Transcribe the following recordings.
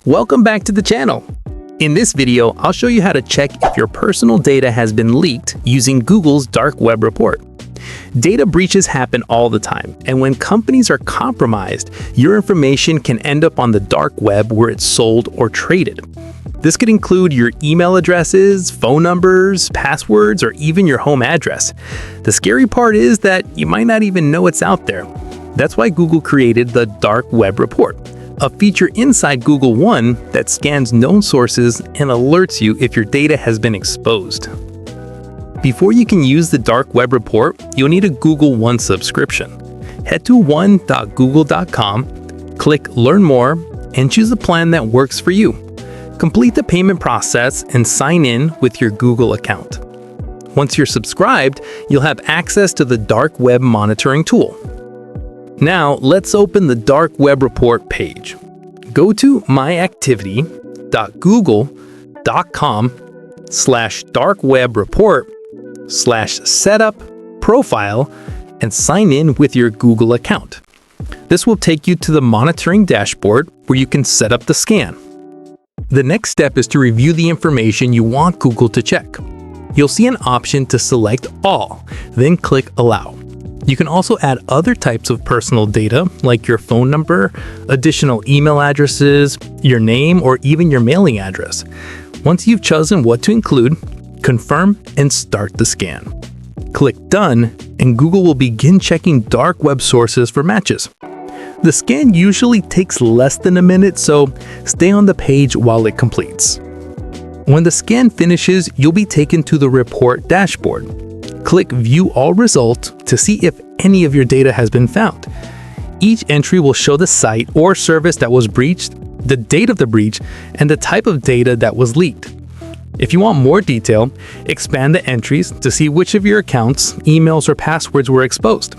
Welcome back to the channel. In this video, I'll show you how to check if your personal data has been leaked using Google's dark web report. Data breaches happen all the time, and when companies are compromised, your information can end up on the dark web where it's sold or traded. This could include your email addresses, phone numbers, passwords, or even your home address. The scary part is that you might not even know it's out there. That's why Google created the Dark Web Report, a feature inside Google One that scans known sources and alerts you if your data has been exposed. Before you can use the Dark Web Report, you'll need a Google One subscription. Head to one.google.com, click Learn More, and choose a plan that works for you. Complete the payment process and sign in with your Google account. Once you're subscribed, you'll have access to the Dark Web Monitoring tool. Now, let's open the Dark Web Report page. Go to myactivity.google.com/darkwebreport/setup-profile and sign in with your Google account. This will take you to the monitoring dashboard where you can set up the scan. The next step is to review the information you want Google to check. You'll see an option to select all, then click Allow. You can also add other types of personal data like your phone number, additional email addresses, your name, or even your mailing address. Once you've chosen what to include, confirm and start the scan. Click Done, and Google will begin checking dark web sources for matches. The scan usually takes less than a minute, so stay on the page while it completes. When the scan finishes, you'll be taken to the report dashboard. Click View All Results to see if any of your data has been found. Each entry will show the site or service that was breached, the date of the breach, and the type of data that was leaked. If you want more detail, expand the entries to see which of your accounts, emails, or passwords were exposed.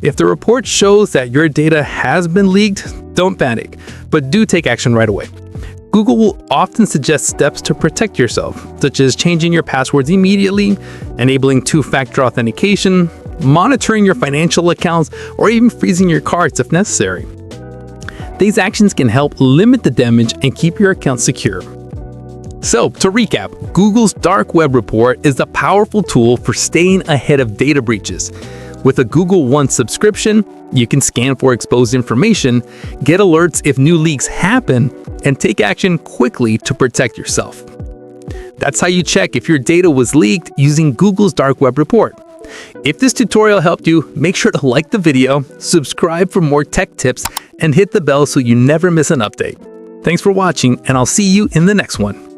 If the report shows that your data has been leaked, don't panic, but do take action right away. Google will often suggest steps to protect yourself, such as changing your passwords immediately, enabling two-factor authentication, monitoring your financial accounts, or even freezing your cards if necessary. These actions can help limit the damage and keep your account secure. So, to recap, Google's Dark Web Report is a powerful tool for staying ahead of data breaches. With a Google One subscription, you can scan for exposed information, get alerts if new leaks happen, and take action quickly to protect yourself. That's how you check if your data was leaked using Google's Dark Web Report. If this tutorial helped you, make sure to like the video, subscribe for more tech tips, and hit the bell so you never miss an update. Thanks for watching, and I'll see you in the next one.